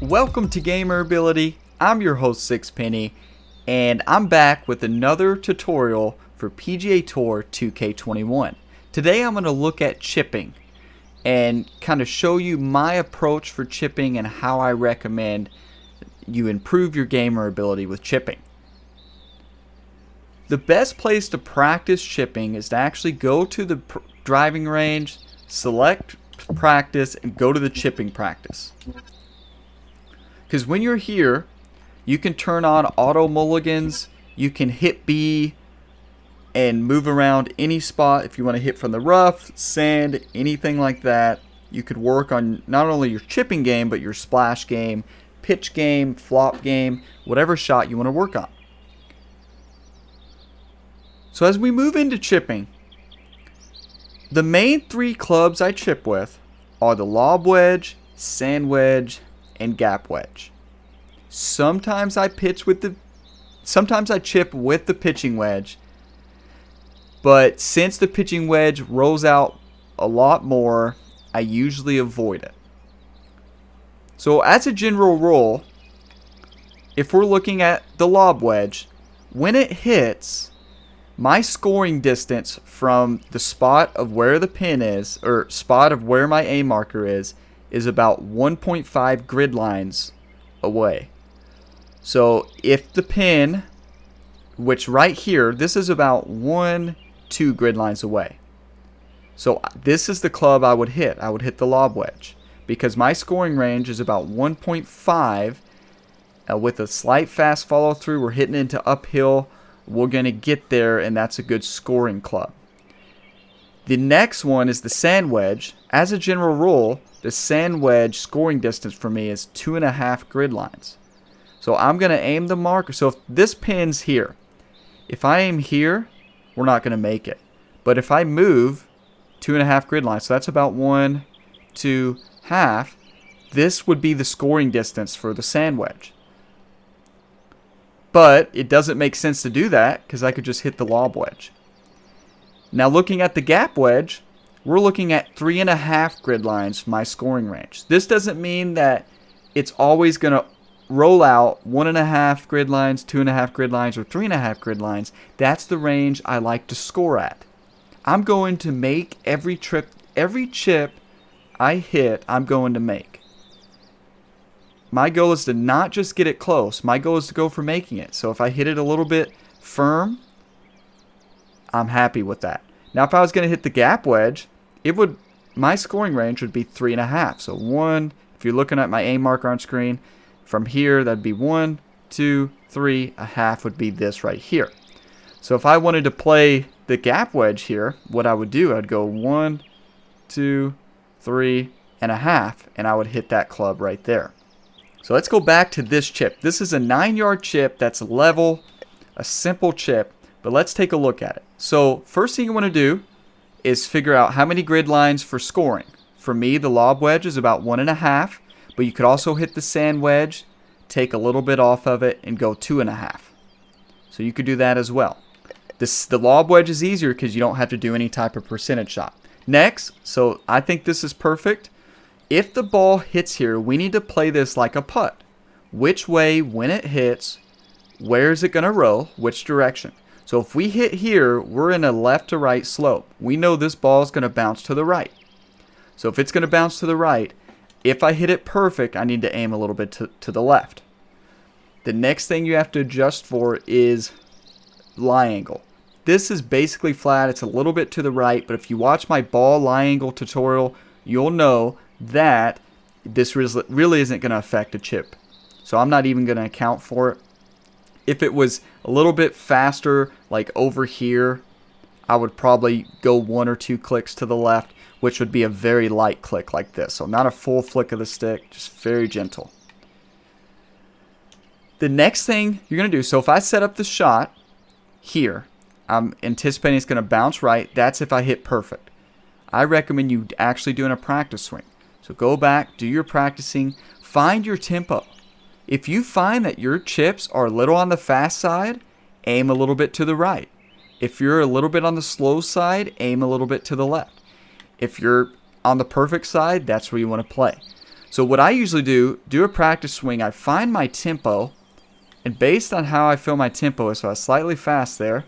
Welcome to Gamer Ability. I'm your host Sixpenny, and I'm back with another tutorial for PGA Tour 2K21. Today I'm going to look at chipping and kind of show you my approach for chipping and how I recommend you improve your gamer ability with chipping. The best place to practice chipping is to actually go to the driving range, select practice, and go to the chipping practice. Because when you're here, you can turn on auto mulligans, you can hit B and move around any spot. If you want to hit from the rough, sand, anything like that, you could work on not only your chipping game, but your splash game, pitch game, flop game, whatever shot you want to work on. So as we move into chipping, the main three clubs I chip with are the lob wedge, sand wedge, and gap wedge. Sometimes I chip with the pitching wedge, but since the pitching wedge rolls out a lot more, I usually avoid it. So as a general rule, if we're looking at the lob wedge, when it hits, my scoring distance from the spot of where the pin is, or spot of where my A marker is about 1.5 grid lines away. So if the pin, which right here, this is about 1-2 grid lines away. So this is the club I would hit. I would hit the lob wedge because my scoring range is about 1.5. With a slight fast follow through, we're hitting into uphill. We're going to get there, and that's a good scoring club. The next one is the sand wedge. As a general rule, the sand wedge scoring distance for me is 2.5 grid lines. So I'm going to aim the marker. So if this pin's here, if I aim here, we're not going to make it. But if I move 2.5 grid lines, so that's about 1, 2, half, this would be the scoring distance for the sand wedge. But it doesn't make sense to do that because I could just hit the lob wedge. Now looking at the gap wedge, we're looking at 3.5 grid lines for my scoring range. This doesn't mean that it's always going to roll out 1.5 grid lines, 2.5 grid lines, or 3.5 grid lines. That's the range I like to score at. I'm going to make every chip I hit, I'm going to make. My goal is to not just get it close. My goal is to go for making it. So if I hit it a little bit firm, I'm happy with that. Now if I was going to hit the gap wedge, my scoring range would be 3.5. So 1, if you're looking at my A marker on screen, from here that'd be 1, 2, 3, a half would be this right here. So if I wanted to play the gap wedge here, what I would do, I'd go 1, 2, 3, and a half, and I would hit that club right there. So let's go back to this chip. This is a 9-yard chip that's level, a simple chip, but let's take a look at it. So first thing you want to do is figure out how many grid lines for scoring. For me, the lob wedge is about 1.5, but you could also hit the sand wedge, take a little bit off of it, and go 2.5. So you could do that as well. The lob wedge is easier because you don't have to do any type of percentage shot. Next, so I think this is perfect. If the ball hits here, we need to play this like a putt. Which way, when it hits, where is it going to roll, which direction. So if we hit here, we're in a left to right slope. We know this ball is going to bounce to the right. So if it's going to bounce to the right, if I hit it perfect, I need to aim a little bit to the left. The next thing you have to adjust for is lie angle. This is basically flat. It's a little bit to the right, but if you watch my ball lie angle tutorial, you'll know that this really isn't going to affect a chip. So I'm not even going to account for it. If it was a little bit faster, like over here, I would probably go 1 or 2 clicks to the left, which would be a very light click like this. So not a full flick of the stick, just very gentle. The next thing you're going to do, so if I set up the shot here, I'm anticipating it's going to bounce right. That's if I hit perfect. I recommend you actually doing a practice swing. So go back, do your practicing, find your tempo. If you find that your chips are a little on the fast side, aim a little bit to the right. If you're a little bit on the slow side, aim a little bit to the left. If you're on the perfect side, that's where you want to play. So what I usually do a practice swing, I find my tempo, and based on how I feel my tempo is, so I was slightly fast there.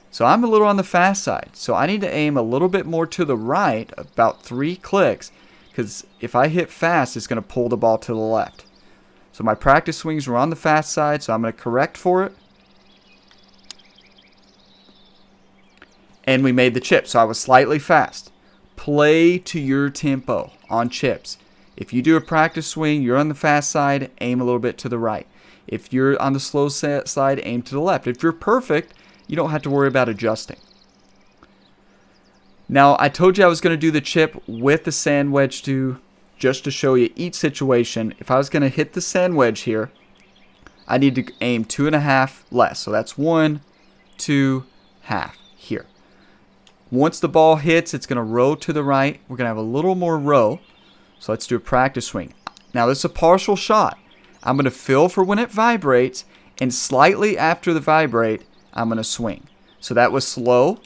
So I'm a little on the fast side. So I need to aim a little bit more to the right, about 3 clicks, because if I hit fast, it's going to pull the ball to the left. So my practice swings were on the fast side, so I'm going to correct for it. And we made the chip, so I was slightly fast. Play to your tempo on chips. If you do a practice swing, you're on the fast side, aim a little bit to the right. If you're on the slow side, aim to the left. If you're perfect, you don't have to worry about adjusting. Now, I told you I was going to do the chip with the sand wedge too, just to show you each situation. If I was going to hit the sand wedge here, I need to aim 2.5 less. So that's 1, 2, half here. Once the ball hits, it's going to roll to the right. We're going to have a little more row. So let's do a practice swing. Now this is a partial shot. I'm going to feel for when it vibrates, and slightly after the vibrate, I'm going to swing. So that was slow.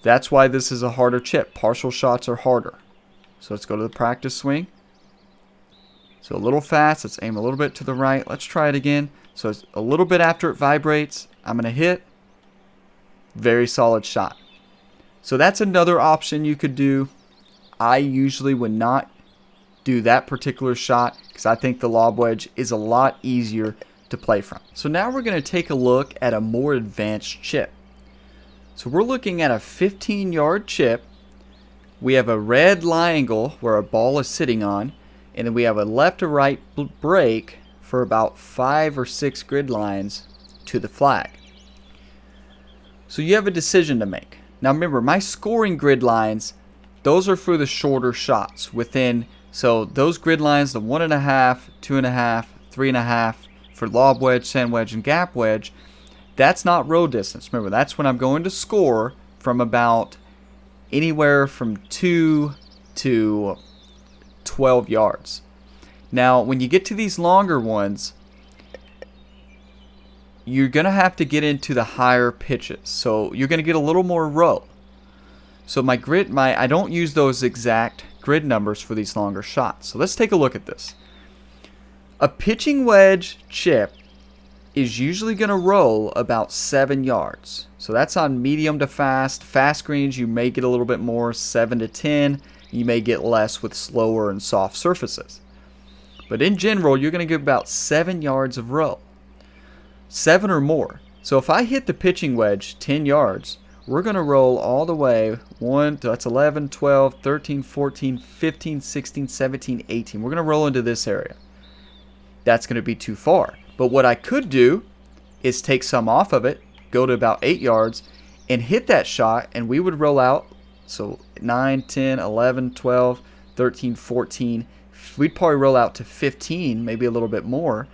That's why this is a harder chip. Partial shots are harder. So let's go to the practice swing. So a little fast. Let's aim a little bit to the right. Let's try it again. So it's a little bit after it vibrates. I'm going to hit. Very solid shot. So that's another option you could do. I usually would not do that particular shot because I think the lob wedge is a lot easier to play from. So now we're going to take a look at a more advanced chip. So we're looking at a 15-yard chip. We have a red lie angle where a ball is sitting on, and then we have a left to right break for about 5 or 6 grid lines to the flag. So you have a decision to make. Now remember, my scoring grid lines, those are for the shorter shots within, so those grid lines, the 1.5, 2.5, 3.5 for lob wedge, sand wedge, and gap wedge, that's not row distance. Remember, that's when I'm going to score from about anywhere from 2 to 12 yards. Now, when you get to these longer ones, you're going to have to get into the higher pitches. So you're going to get a little more row. So I don't use those exact grid numbers for these longer shots. So let's take a look at this. A pitching wedge chip is usually going to roll about 7 yards. So that's on medium to fast. Fast greens, you may get a little bit more, 7 to 10. You may get less with slower and soft surfaces. But in general, you're going to get about 7 yards of roll. 7 or more. So if I hit the pitching wedge 10 yards, we're going to roll all the way, that's 11, 12, 13, 14, 15, 16, 17, 18. We're going to roll into this area. That's going to be too far. But what I could do is take some off of it, go to about 8 yards, and hit that shot, and we would roll out. So 9, 10, 11, 12, 13, 14. We'd probably roll out to 15, maybe a little bit more.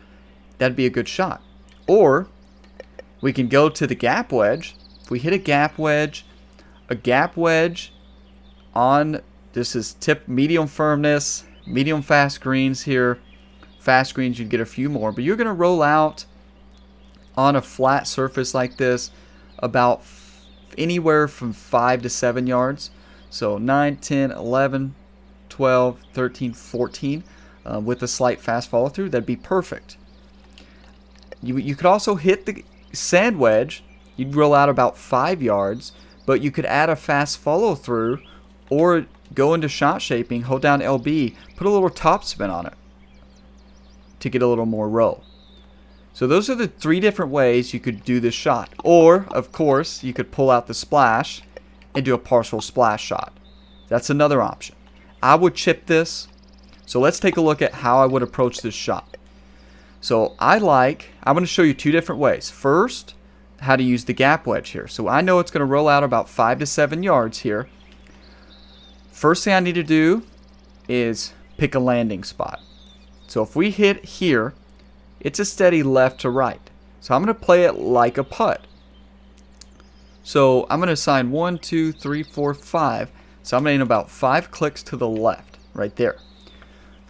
That'd be a good shot. Or we can go to the gap wedge. If we hit a gap wedge on, this is tip medium firmness, medium fast greens here. Fast greens, you'd get a few more, but you're going to roll out on a flat surface like this about anywhere from 5 to 7 yards. So 9, 10, 11, 12, 13, 14 with a slight fast follow through. That'd be perfect. You could also hit the sand wedge. You'd roll out about 5 yards, but you could add a fast follow through or go into shot shaping, hold down LB, put a little top spin on it to get a little more roll. So those are the 3 different ways you could do this shot. Or, of course, you could pull out the splash and do a partial splash shot. That's another option. I would chip this. So let's take a look at how I would approach this shot. So I'm going to show you 2 different ways. First, how to use the gap wedge here. So I know it's going to roll out about 5 to 7 yards here. First thing I need to do is pick a landing spot. So if we hit here, it's a steady left to right. So I'm going to play it like a putt. So I'm going to assign 1, 2, 3, 4, 5. So I'm going to aim about 5 clicks to the left, right there.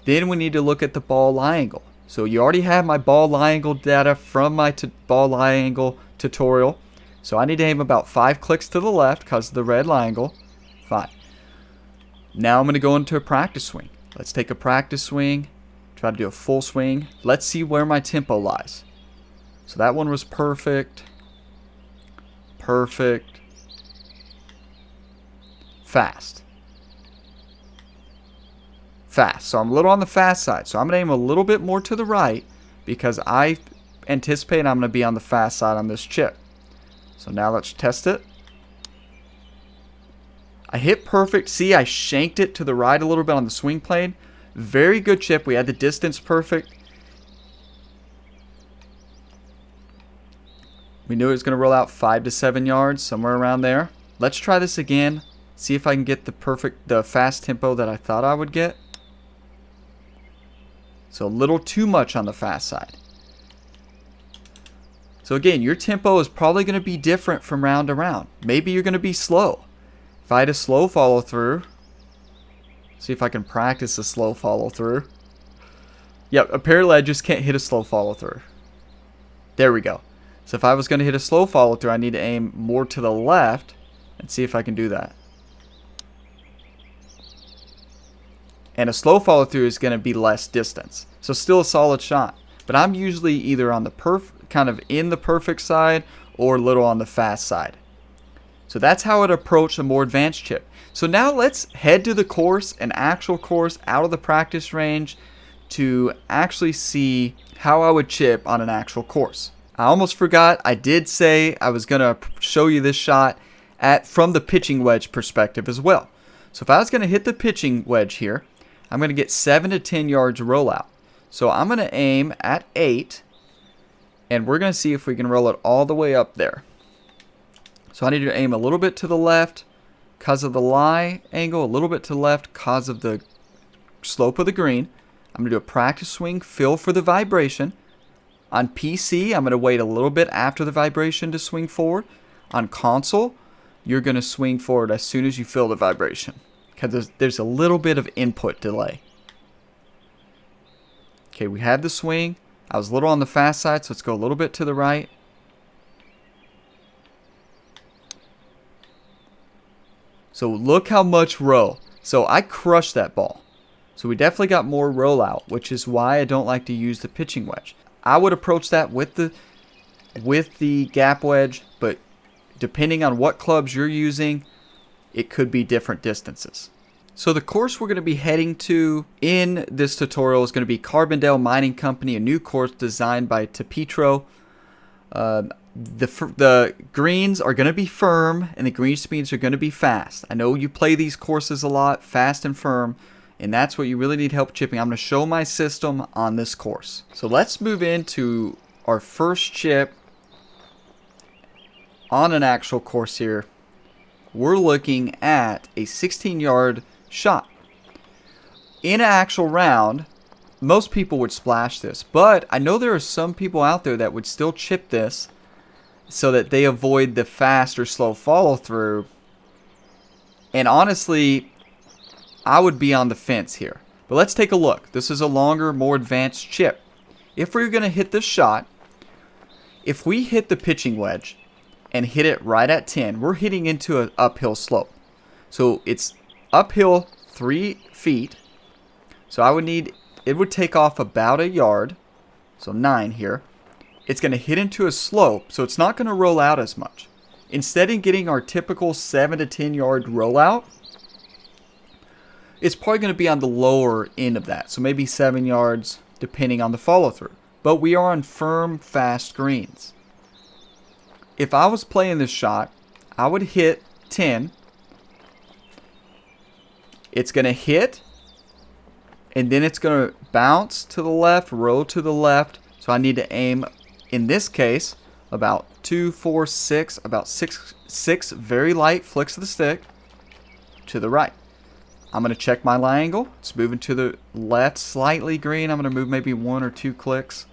Then we need to look at the ball lie angle. So you already have my ball lie angle data from my ball lie angle tutorial. So I need to aim about 5 clicks to the left because of the red lie angle. Fine. Now I'm going to go into a practice swing. Let's take a practice swing. Try to do a full swing. Let's see where my tempo lies. So that one was perfect. Perfect. Fast. Fast. So I'm a little on the fast side. So I'm going to aim a little bit more to the right because I anticipate I'm going to be on the fast side on this chip. So now let's test it. I hit perfect. See, I shanked it to the right a little bit on the swing plane. Very good chip. We had the distance perfect. We knew it was going to roll out 5 to 7 yards, somewhere around there. Let's try this again. See if I can get the fast tempo that I thought I would get. So a little too much on the fast side. So again, your tempo is probably going to be different from round to round. Maybe you're going to be slow. If I had a slow follow through, see if I can practice a slow follow through. Yep, apparently I just can't hit a slow follow through. There we go. So if I was going to hit a slow follow through, I need to aim more to the left and see if I can do that. And a slow follow through is going to be less distance. So still a solid shot. But I'm usually either on the kind of in the perfect side or a little on the fast side. So that's how I'd approach a more advanced chip. So now let's head to the course, an actual course out of the practice range, to actually see how I would chip on an actual course. I almost forgot, I did say I was going to show you this shot from the pitching wedge perspective as well. So if I was going to hit the pitching wedge here, I'm going to get 7 to 10 yards rollout. So I'm going to aim at 8, and we're going to see if we can roll it all the way up there. So I need to aim a little bit to the left because of the lie angle, a little bit to the left because of the slope of the green. I'm going to do a practice swing, feel for the vibration. On PC, I'm going to wait a little bit after the vibration to swing forward. On console, you're going to swing forward as soon as you feel the vibration because there's a little bit of input delay. Okay, we had the swing. I was a little on the fast side, so let's go a little bit to the right. So look how much roll. So I crushed that ball. So we definitely got more rollout, which is why I don't like to use the pitching wedge. I would approach that with the gap wedge, but depending on what clubs you're using, it could be different distances. So the course we're going to be heading to in this tutorial is going to be Carbondale Mining Company, a new course designed by TPetro. The greens are going to be firm and the green speeds are going to be fast. I know you play these courses a lot, fast and firm, and that's what you really need help chipping. I'm going to show my system on this course. So let's move into our first chip on an actual course here. We're looking at a 16-yard shot. In an actual round, most people would splash this, but I know there are some people out there that would still chip this so that they avoid the fast or slow follow through. And honestly, I would be on the fence here. But let's take a look. This is a longer, more advanced chip. If we're going to hit this shot, if we hit the pitching wedge and hit it right at 10, we're hitting into an uphill slope. So it's uphill 3 feet. So it would take off about a yard. So 9 here. It's going to hit into a slope, so it's not going to roll out as much. Instead of getting our typical 7 to 10 yard rollout, it's probably going to be on the lower end of that. So maybe 7 yards, depending on the follow through. But we are on firm, fast greens. If I was playing this shot, I would hit 10. It's going to hit, and then it's going to bounce to the left, roll to the left. So I need to aim, in this case, about 2, 4, 6, about six very light flicks of the stick to the right. I'm going to check my lie angle. It's moving to the left, slightly green. I'm going to move maybe 1 or 2 clicks.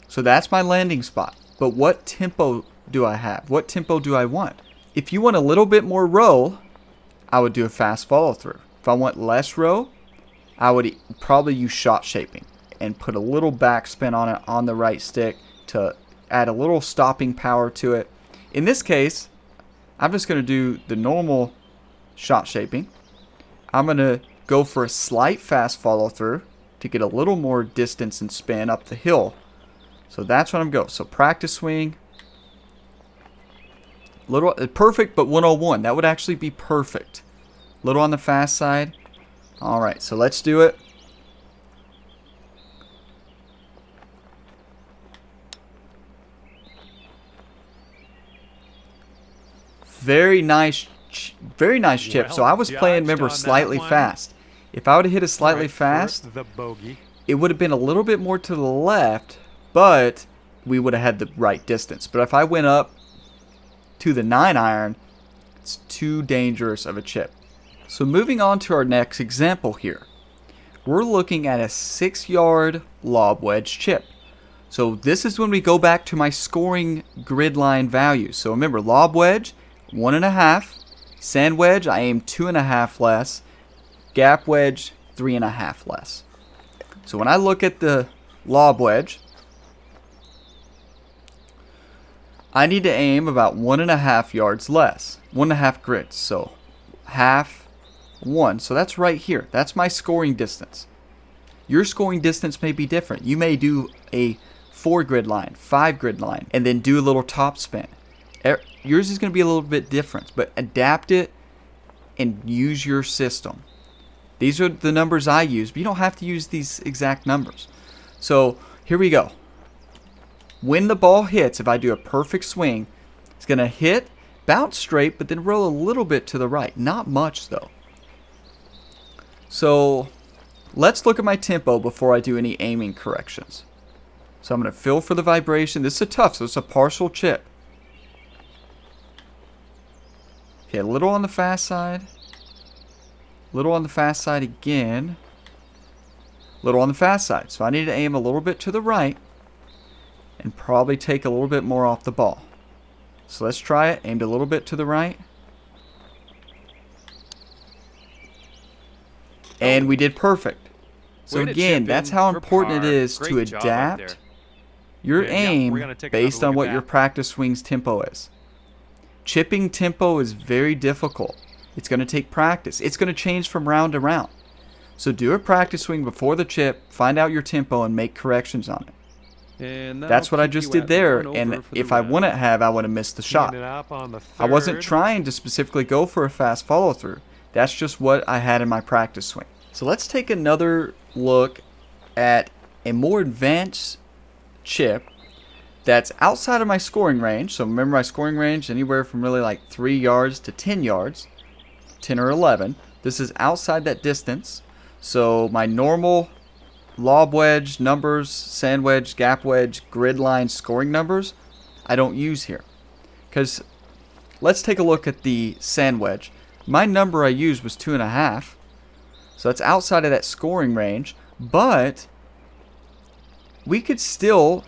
So that's my landing spot. But what tempo do I have? What tempo do I want? If you want a little bit more roll, I would do a fast follow through. If I want less roll, I would probably use shot shaping and put a little backspin on it on the right stick to add a little stopping power to it. In this case, I'm just going to do the normal shot shaping. I'm going to go for a slight fast follow through to get a little more distance and spin up the hill. So that's what I'm going. So practice swing. Little perfect, but 101. That would actually be perfect. Little on the fast side. All right, so let's do it. Very nice chip. So I was playing, remember, slightly fast. If I would have hit it slightly fast, it would have been a little bit more to the left, but we would have had the right distance. But if I went up to the 9-iron, it's too dangerous of a chip. So moving on to our next example here. We're looking at a 6-yard lob wedge chip. So this is when we go back to my scoring grid line values. So remember, lob wedge, 1.5. Sand wedge, I aim 2.5 less. Gap wedge, 3.5 less. So when I look at the lob wedge, I need to aim about 1.5 yards less. 1.5 grids. So half, 1. So that's right here. That's my scoring distance. Your scoring distance may be different. You may do a 4 grid line, 5 grid line, and then do a little top spin. Yours is going to be a little bit different, but adapt it and use your system. These are the numbers I use, but you don't have to use these exact numbers. So here we go. When the ball hits, if I do a perfect swing, it's going to hit, bounce straight, but then roll a little bit to the right. Not much though. So let's look at my tempo before I do any aiming corrections. So I'm going to feel for the vibration. This is a tough, so it's a partial chip. Okay, a little on the fast side. Little on the fast side again. Little on the fast side. So I need to aim a little bit to the right and probably take a little bit more off the ball. So let's try it. Aimed a little bit to the right. And we did perfect. So again, that's how important it is to adapt your aim based on what your practice swing's tempo is. Chipping tempo is very difficult. It's going to take practice. It's going to change from round to round. So do a practice swing before the chip, find out your tempo, and make corrections on it. And that's what I just did there, and if I wouldn't have, I would have missed the shot. I wasn't trying to specifically go for a fast follow-through. That's just what I had in my practice swing. So let's take another look at a more advanced chip that's outside of my scoring range. So remember, my scoring range anywhere from really like 3 yards to 10 yards, 10 or 11. This is outside that distance. So my normal lob wedge numbers, sand wedge, gap wedge, grid line scoring numbers, I don't use here. Because let's take a look at the sand wedge. My number I used was 2.5. So that's outside of that scoring range. But we could still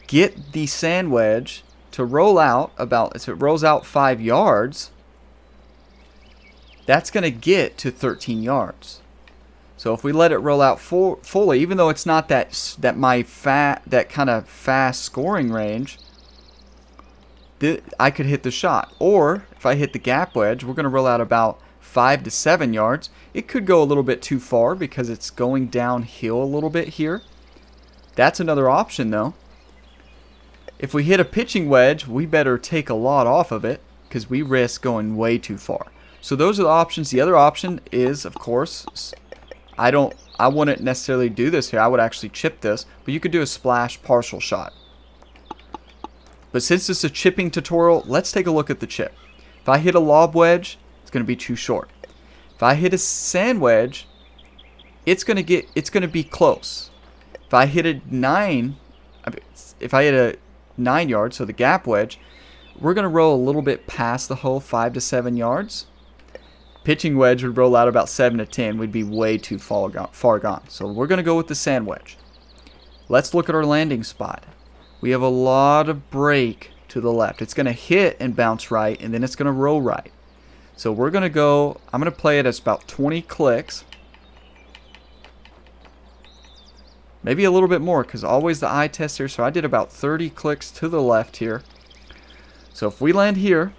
get the sand wedge to roll out about, if it rolls out 5 yards, that's going to get to 13 yards. So if we let it roll out fully, even though it's not that kind of fast scoring range, I could hit the shot. Or if I hit the gap wedge, we're going to roll out about 5 to 7 yards. It could go a little bit too far because it's going downhill a little bit here. That's another option though. If we hit a pitching wedge, we better take a lot off of it because we risk going way too far. So those are the options. The other option is, of course, I wouldn't necessarily do this here. I would actually chip this, but you could do a splash partial shot. But since it's a chipping tutorial, let's take a look at the chip. If I hit a lob wedge, it's going to be too short. If I hit a sand wedge, it's going to be close. If I hit a 9 yards, so the gap wedge, we're going to roll a little bit past the hole, 5 to 7 yards. Pitching wedge would roll out about 7 to 10. We'd be way too far gone. So we're going to go with the sand wedge. Let's look at our landing spot. We have a lot of break to the left. It's going to hit and bounce right, and then it's going to roll right. So we're going to go, I'm going to play it as about 20 clicks. Maybe a little bit more, because always the eye test here. So I did about 30 clicks to the left here. So if we land here,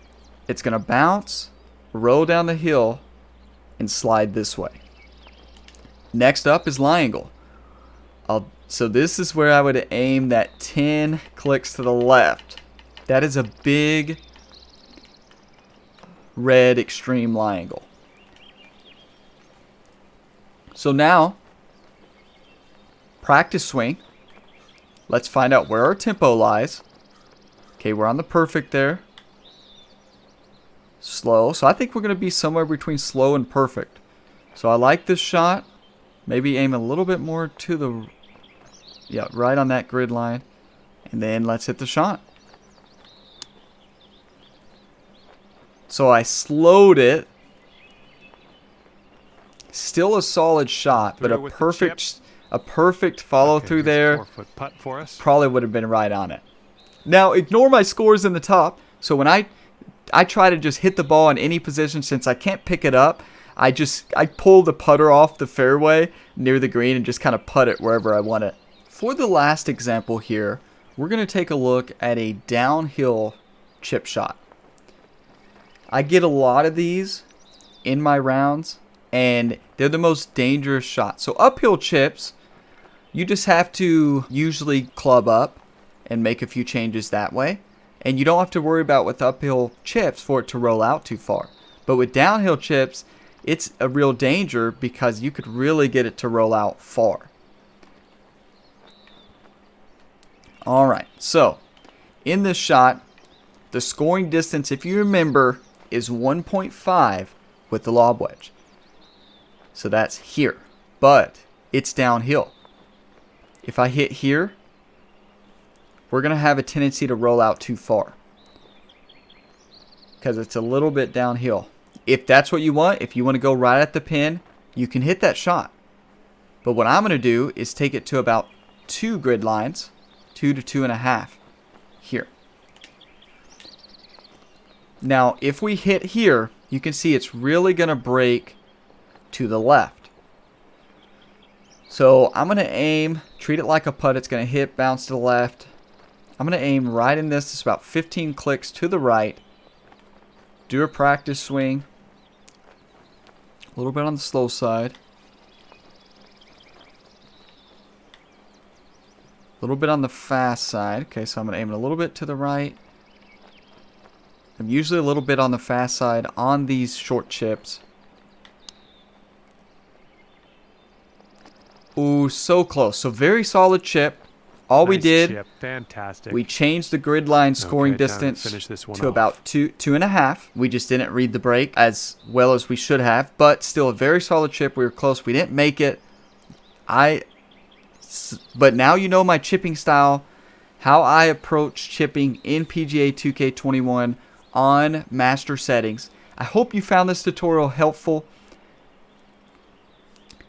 it's going to bounce, roll down the hill, and slide this way. Next up is lie angle. So this is where I would aim that 10 clicks to the left. That is a big red extreme lie angle. So now, practice swing. Let's find out where our tempo lies. Okay, we're on the perfect there. Slow. So I think we're going to be somewhere between slow and perfect. So I like this shot. Maybe aim a little bit more to the... Yeah, right on that grid line. And then let's hit the shot. So I slowed it. Still a solid shot, but a perfect follow through there. 4-foot putt for us. Probably would have been right on it. Now ignore my scores in the top. So when I try to just hit the ball in any position, since I can't pick it up, I pull the putter off the fairway near the green and just kind of putt it wherever I want it. For the last example here, we're going to take a look at a downhill chip shot. I get a lot of these in my rounds, and they're the most dangerous shots. So uphill chips, you just have to usually club up and make a few changes that way. And you don't have to worry about with uphill chips for it to roll out too far. But with downhill chips, it's a real danger because you could really get it to roll out far. Alright, so in this shot, the scoring distance, if you remember, is 1.5 with the lob wedge. So that's here, but it's downhill. If I hit here, we're going to have a tendency to roll out too far because it's a little bit downhill. If that's what you want, if you want to go right at the pin, you can hit that shot. But what I'm going to do is take it to about 2 grid lines, 2 to 2.5 here. Now, if we hit here, you can see it's really going to break to the left. So I'm going to aim, treat it like a putt. It's going to hit, bounce to the left. I'm going to aim right in this. It's about 15 clicks to the right. Do a practice swing. A little bit on the slow side. A little bit on the fast side. Okay, so I'm going to aim it a little bit to the right. I'm usually a little bit on the fast side on these short chips. Ooh, so close. So very solid chip. All we did, chip. Fantastic. We changed the grid line scoring distance to about 2.5. We just didn't read the break as well as we should have, but still a very solid chip. We were close. We didn't make it. But now you know my chipping style, how I approach chipping in PGA 2K21 on master settings. I hope you found this tutorial helpful.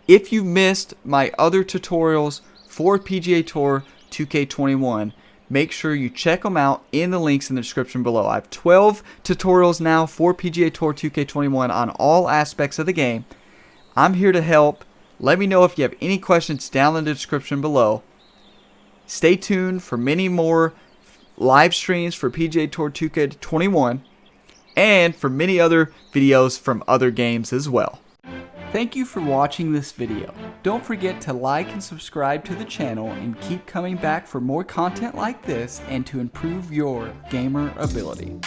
If you missed my other tutorials for PGA Tour 2K21, make sure you check them out in the links in the description below. I have 12 tutorials now for PGA Tour 2K21 on all aspects of the game. I'm here to help. Let me know if you have any questions down in the description below. Stay tuned for many more live streams for PGA Tour 2K21 and for many other videos from other games as well. Thank you for watching this video. Don't forget to like and subscribe to the channel and keep coming back for more content like this and to improve your gamer ability.